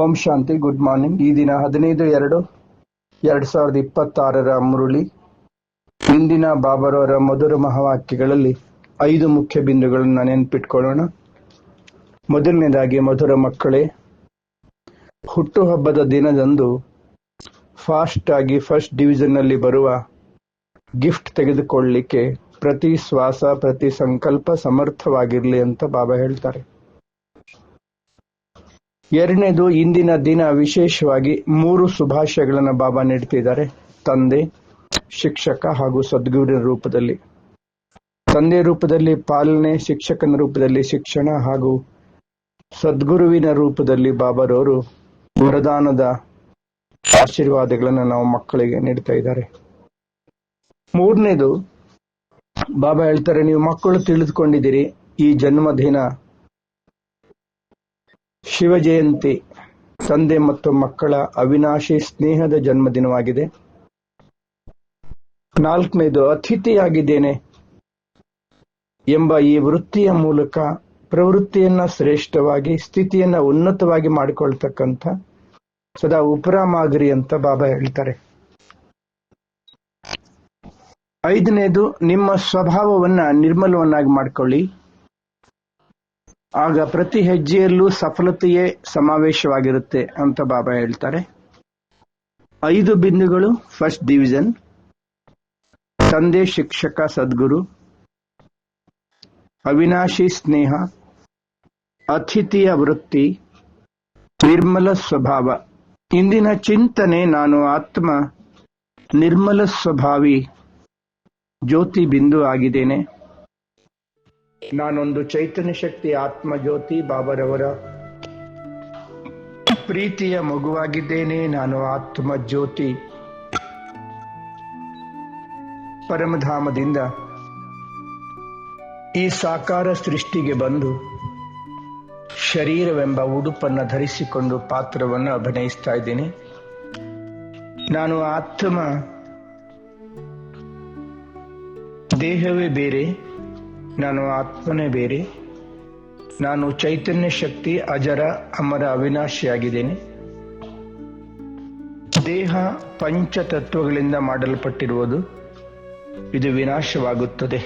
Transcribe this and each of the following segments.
ಓಂ ಶಾಂತಿ. Good morning. ಈ ದಿನ 15/2/2026 ಮುರುಳಿ. ಇಂದಿನ ಬಾಬರವರ ಮಧುರ ಮಹಾವಾಕ್ಯಗಳಲ್ಲಿ 5 ಮುಖ್ಯ ಬಿಂದುಗಳನ್ನು ನೆನಪಿಟ್ಕೊಳ್ಳೋಣ. ಮೊದಲನೇದಾಗಿ, ಮಧುರ ಮಕ್ಕಳೇ, ಹುಟ್ಟುಹಬ್ಬದ ದಿನದಂದು ಫಾಸ್ಟ್ ಆಗಿ ಫಸ್ಟ್ ಡಿವಿಷನ್ ನಲ್ಲಿ ಬರುವ ಗಿಫ್ಟ್ ತೆಗೆದುಕೊಳ್ಳಲಿಕ್ಕೆ ಪ್ರತಿ ಶ್ವಾಸ ಪ್ರತಿ ಸಂಕಲ್ಪ ಸಮರ್ಥವಾಗಿರ್ಲಿ ಅಂತ ಬಾಬಾ ಹೇಳ್ತಾರೆ. ಎರಡನೇದು, ಇಂದಿನ ದಿನ ವಿಶೇಷವಾಗಿ 3 ಶುಭಾಶಯಗಳನ್ನು ಬಾಬಾ ನೀಡ್ತಿದ್ದಾರೆ. ತಂದೆ, ಶಿಕ್ಷಕ ಹಾಗೂ ಸದ್ಗುರುವಿನ ರೂಪದಲ್ಲಿ. ತಂದೆ ರೂಪದಲ್ಲಿ ಪಾಲನೆ, ಶಿಕ್ಷಕನ ರೂಪದಲ್ಲಿ ಶಿಕ್ಷಣ ಹಾಗೂ ಸದ್ಗುರುವಿನ ರೂಪದಲ್ಲಿ ಬಾಬಾರವರು ವರದಾನದ ಆಶೀರ್ವಾದಗಳನ್ನು ನಾವು ಮಕ್ಕಳಿಗೆ ನೀಡ್ತಾ ಇದ್ದಾರೆ. ಮೂರನೇದು, ಬಾಬಾ ಹೇಳ್ತಾರೆ, ನೀವು ಮಕ್ಕಳು ತಿಳಿದುಕೊಂಡಿದ್ದೀರಿ, ಈ ಜನ್ಮದಿನ ಶಿವ ಜಯಂತಿ, ತಂದೆ ಮತ್ತು ಮಕ್ಕಳ ಅವಿನಾಶಿ ಸ್ನೇಹದ ಜನ್ಮದಿನವಾಗಿದೆ. 4ನೇದು, ಅತಿಥಿಯಾಗಿದ್ದೇನೆ ಎಂಬ ಈ ವೃತ್ತಿಯ ಮೂಲಕ ಪ್ರವೃತ್ತಿಯನ್ನ ಶ್ರೇಷ್ಠವಾಗಿ, ಸ್ಥಿತಿಯನ್ನ ಉನ್ನತವಾಗಿ ಮಾಡಿಕೊಳ್ತಕ್ಕಂಥ ಸದಾ ಉಪರಾಮಾಗರಿ ಅಂತ ಬಾಬಾ ಹೇಳ್ತಾರೆ. 5ನೇದು, ನಿಮ್ಮ ಸ್ವಭಾವವನ್ನ ನಿರ್ಮಲವನ್ನಾಗಿ ಮಾಡಿಕೊಳ್ಳಿ, ಆಗ ಪ್ರತಿ ಹೆಜ್ಜೆಯಲ್ಲೂ ಸಫಲತೆಯೇ ಸಮಾವೇಶವಾಗಿರುತ್ತೆ ಅಂತ ಬಾಬಾ ಹೇಳ್ತಾರೆ. 5 ಬಿಂದುಗಳು: ಫಸ್ಟ್ ಡಿವಿಷನ್, ತಂದೆ, ಶಿಕ್ಷಕ, ಸದ್ಗುರು, ಅವಿನಾಶಿ ಸ್ನೇಹ, ಅತಿಥಿಯ ವೃತ್ತಿ, ನಿರ್ಮಲ ಸ್ವಭಾವ. ಇಂದಿನ ಚಿಂತನೆ: ನಾನು ಆತ್ಮ ನಿರ್ಮಲ ಸ್ವಭಾವಿ ಜ್ಯೋತಿ ಬಿಂದು ಆಗಿದ್ದೇನೆ. ನಾನೊಂದು ಚೈತನ್ಯ ಶಕ್ತಿ ಆತ್ಮ ಜ್ಯೋತಿ ಬಾಬರವರ ಪ್ರೀತಿಯ ಮಗುವಾಗಿದ್ದೇನೆ. ನಾನು ಆತ್ಮ ಜ್ಯೋತಿ ಪರಮಧಾಮದಿಂದ ಈ ಸಾಕಾರ ಸೃಷ್ಟಿಗೆ ಬಂದು ಶರೀರವೆಂಬ ಉಡುಪನ್ನು ಧರಿಸಿಕೊಂಡು ಪಾತ್ರವನ್ನು ಅಭಿನಯಿಸ್ತಾ ಇದ್ದೇನೆ. ನಾನು ಆತ್ಮ, ದೇಹವೇ ಬೇರೆ, ನಾನು ಆತ್ಮನೇ ಬೇರೆ. ನಾನು ಚೈತನ್ಯ ಶಕ್ತಿ, ಅಜರ ಅಮರ ಅವಿನಾಶಿಯಾಗಿದ್ದೇನೆ. ದೇಹ ಪಂಚತತ್ವಗಳಿಂದ ಮಾಡಲ್ಪಟ್ಟಿರುವುದು, ಇದು ವಿನಾಶವಾಗುತ್ತದೆ.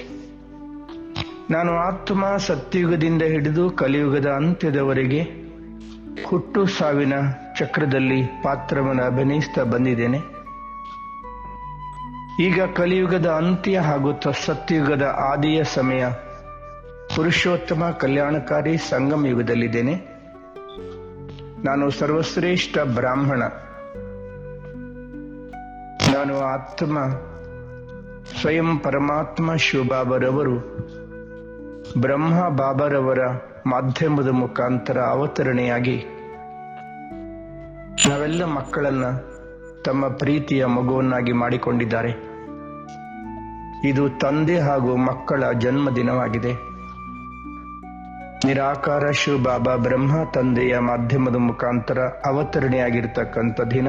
ನಾನು ಆತ್ಮ ಸತ್ಯುಗದಿಂದ ಹಿಡಿದು ಕಲಿಯುಗದ ಅಂತ್ಯದವರೆಗೆ ಹುಟ್ಟು ಸಾವಿನ ಚಕ್ರದಲ್ಲಿ ಪಾತ್ರವನ್ನು ಅಭಿನಯಿಸ್ತಾ ಬಂದಿದ್ದೇನೆ. ಈಗ ಕಲಿಯುಗದ ಅಂತ್ಯ ಹಾಗೂ ಸತ್ಯುಗದ ಆದಿಯ ಸಮಯ, ಪುರುಷೋತ್ತಮ ಕಲ್ಯಾಣಕಾರಿ ಸಂಗಮ ಯುಗದಲ್ಲಿದ್ದೇನೆ. ನಾನು ಸರ್ವಶ್ರೇಷ್ಠ ಬ್ರಾಹ್ಮಣ. ನಾನು ಆತ್ಮ ಸ್ವಯಂ ಪರಮಾತ್ಮ ಶಿವಬಾಬರವರು ಬ್ರಹ್ಮ ಬಾಬರವರ ಮಾಧ್ಯಮದ ಮುಖಾಂತರ ಅವತರಣೆಯಾಗಿ ನಾವೆಲ್ಲ ಮಕ್ಕಳನ್ನ ತಮ್ಮ ಪ್ರೀತಿಯ ಮಗುವನ್ನಾಗಿ ಮಾಡಿಕೊಂಡಿದ್ದಾರೆ. ಇದು ತಂದೆ ಹಾಗೂ ಮಕ್ಕಳ ಜನ್ಮದಿನವಾಗಿದೆ. ನಿರಾಕಾರ ಶಿವಬಾಬಾ ಬ್ರಹ್ಮ ತಂದೆಯ ಮಾಧ್ಯಮದ ಮುಖಾಂತರ ಅವತರಣೆಯಾಗಿರ್ತಕ್ಕಂಥ ದಿನ.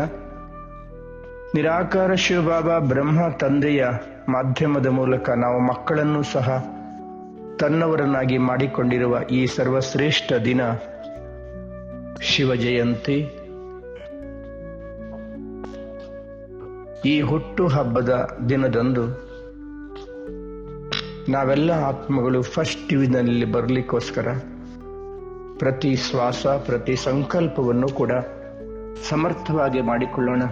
ನಿರಾಕಾರ ಶಿವಬಾಬಾ ಬ್ರಹ್ಮ ತಂದೆಯ ಮಾಧ್ಯಮದ ಮೂಲಕ ನಾವು ಮಕ್ಕಳನ್ನು ಸಹ ತನ್ನವರನ್ನಾಗಿ ಮಾಡಿಕೊಂಡಿರುವ ಈ ಸರ್ವಶ್ರೇಷ್ಠ ದಿನ ಶಿವ ಜಯಂತಿ. ಈ ಹುಟ್ಟು ಹಬ್ಬದ ದಿನದಂದು ನಾವೆಲ್ಲ ಆತ್ಮಗಳು ಫಸ್ಟ್ ಡಿವಿಷನ್ನಲ್ಲಿ ಬರಲಿಕ್ಕೋಸ್ಕರ ಪ್ರತಿ ಶ್ವಾಸ ಪ್ರತಿ ಸಂಕಲ್ಪವನ್ನು ಕೂಡ ಸಮರ್ಥವಾಗಿ ಮಾಡಿಕೊಳ್ಳೋಣ.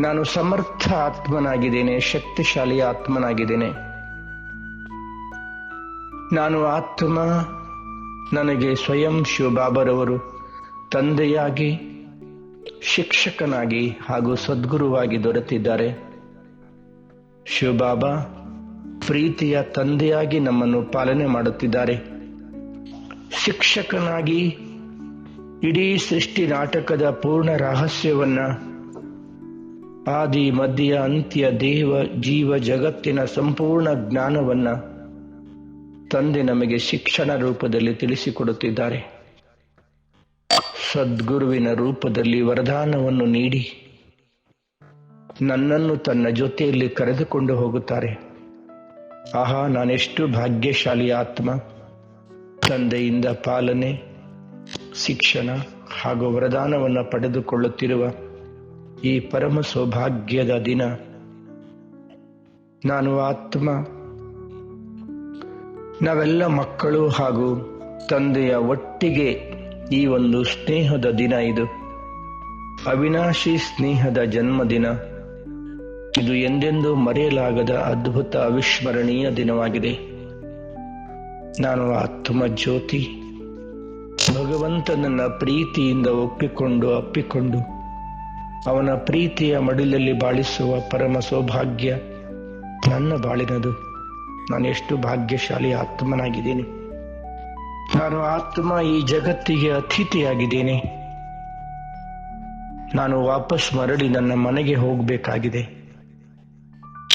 ನಾನು ಸಮರ್ಥ ಆತ್ಮನಾಗಿದ್ದೇನೆ, ಶಕ್ತಿಶಾಲಿ ಆತ್ಮನಾಗಿದ್ದೇನೆ. ನಾನು ಆತ್ಮ, ನನಗೆ ಸ್ವಯಂ ಶಿವಬಾಬರವರು ತಂದೆಯಾಗಿ, ಶಿಕ್ಷಕನಾಗಿ ಹಾಗೂ ಸದ್ಗುರುವಾಗಿ ದೊರೆತಿದ್ದಾರೆ. ಶಿವಬಾಬಾ ಪ್ರೀತಿಯ ತಂದೆಯಾಗಿ ನಮ್ಮನ್ನು ಪಾಲನೆ ಮಾಡುತ್ತಿದ್ದಾರೆ. ಶಿಕ್ಷಕನಾಗಿ ಇಡೀ ಸೃಷ್ಟಿ ನಾಟಕದ ಪೂರ್ಣ ರಹಸ್ಯವನ್ನ, ಆದಿ ಮಧ್ಯ ಅಂತ್ಯ ದೇವ ಜೀವ ಜಗತ್ತಿನ ಸಂಪೂರ್ಣ ಜ್ಞಾನವನ್ನ ತಂದೆ ನಮಗೆ ಶಿಕ್ಷಣ ರೂಪದಲ್ಲಿ ತಿಳಿಸಿಕೊಡುತ್ತಿದ್ದಾರೆ. ಸದ್ಗುರುವಿನ ರೂಪದಲ್ಲಿ ವರದಾನವನ್ನು ನೀಡಿ ನನ್ನನ್ನು ತನ್ನ ಜೊತೆಯಲ್ಲಿ ಕರೆದುಕೊಂಡು ಹೋಗುತ್ತಾರೆ. ಆಹಾ, ನಾನೆಷ್ಟು ಭಾಗ್ಯಶಾಲಿ ಆತ್ಮ! ತಂದೆಯಿಂದ ಪಾಲನೆ, ಶಿಕ್ಷಣ ಹಾಗೂ ವರದಾನವನ್ನು ಪಡೆದುಕೊಳ್ಳುತ್ತಿರುವ ಈ ಪರಮ ಸೌಭಾಗ್ಯದ ದಿನ. ನಾನು ಆತ್ಮ, ನಾವೆಲ್ಲ ಮಕ್ಕಳು ಹಾಗೂ ತಂದೆಯ ಒಟ್ಟಿಗೆ ಈ ಒಂದು ಸ್ನೇಹದ ದಿನ. ಇದು ಅವಿನಾಶಿ ಸ್ನೇಹದ ಜನ್ಮದಿನ. ಇದು ಎಂದೆಂದೂ ಮರೆಯಲಾಗದ ಅದ್ಭುತ ಅವಿಸ್ಮರಣೀಯ ದಿನವಾಗಿದೆ. ನಾನು ಆತ್ಮ ಜ್ಯೋತಿ, ಭಗವಂತನನ್ನ ಪ್ರೀತಿಯಿಂದ ಅಪ್ಪಿಕೊಂಡು ಅವನ ಪ್ರೀತಿಯ ಮಡಿಲಲ್ಲಿ ಬಾಳಿಸುವ ಪರಮ ಸೌಭಾಗ್ಯ ನನ್ನ ಬಾಳಿನದು. ನಾನು ಎಷ್ಟು ಭಾಗ್ಯಶಾಲಿ ಆತ್ಮನಾಗಿದ್ದೇನೆ. ನಾನು ಆತ್ಮ ಈ ಜಗತ್ತಿಗೆ ಅತಿಥಿಯಾಗಿದ್ದೇನೆ. ನಾನು ವಾಪಸ್ ಮರಳಿ ನನ್ನ ಮನೆಗೆ ಹೋಗಬೇಕಾಗಿದೆ.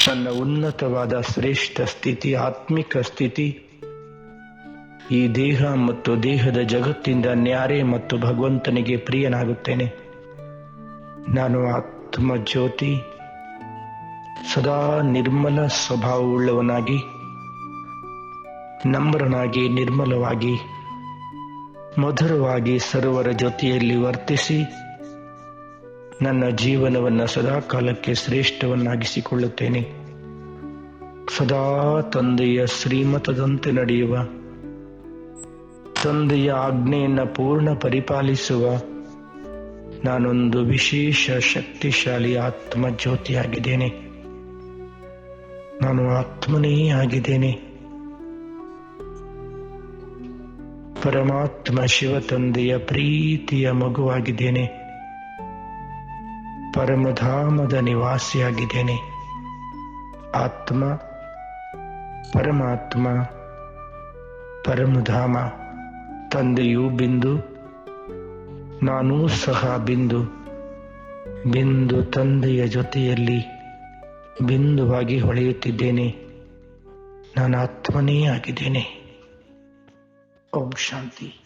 ನನ್ನ ಉನ್ನತವಾದ ಶ್ರೇಷ್ಠ ಸ್ಥಿತಿ, ಆತ್ಮಿಕ ಸ್ಥಿತಿ, ಈ ದೇಹ ಮತ್ತು ದೇಹದ ಜಗತ್ತಿಂದ ನ್ಯಾರೆ ಮತ್ತು ಭಗವಂತನಿಗೆ ಪ್ರಿಯನಾಗುತ್ತೇನೆ. ನಾನು ಆತ್ಮ ಜ್ಯೋತಿ, ಸದಾ ನಿರ್ಮಲ ಸ್ವಭಾವವುಳ್ಳವನಾಗಿ, ನಮ್ರನಾಗಿ, ನಿರ್ಮಲವಾಗಿ, ಮಧುರವಾಗಿ ಸರ್ವರ ಜೊತೆಯಲ್ಲಿ ವರ್ತಿಸಿ ನನ್ನ ಜೀವನವನ್ನು ಸದಾ ಕಾಲಕ್ಕೆ ಶ್ರೇಷ್ಠವನ್ನಾಗಿಸಿಕೊಳ್ಳುತ್ತೇನೆ. ಸದಾ ತಂದೆಯ ಶ್ರೀಮತದಂತೆ ನಡೆಯುವ, ತಂದೆಯ ಆಜ್ಞೆಯನ್ನು ಪೂರ್ಣ ಪರಿಪಾಲಿಸುವ ನಾನೊಂದು ವಿಶೇಷ ಶಕ್ತಿಶಾಲಿ ಆತ್ಮ ಜ್ಯೋತಿಯಾಗಿದ್ದೇನೆ. ನಾನು ಆತ್ಮನೇ ಆಗಿದ್ದೇನೆ. ಪರಮಾತ್ಮ ಶಿವ ತಂದೆಯ ಪ್ರೀತಿಯ ಮಗುವಾಗಿದ್ದೇನೆ. ಪರಮಧಾಮದ ನಿವಾಸಿಯಾಗಿದ್ದೇನೆ. ಆತ್ಮ, ಪರಮಾತ್ಮ, ಪರಮಧಾಮ. ತಂದೆಯು ಬಿಂದು, ನಾನೂ ಸಹ ಬಿಂದು. ಬಿಂದು ತಂದೆಯ ಜೊತೆಯಲ್ಲಿ ಬಿಂದುವಾಗಿ ಹೊಳೆಯುತ್ತಿದ್ದೇನೆ. ನಾನು ಆತ್ಮನೇ ಆಗಿದ್ದೇನೆ. ಓಂ ಶಾಂತಿ.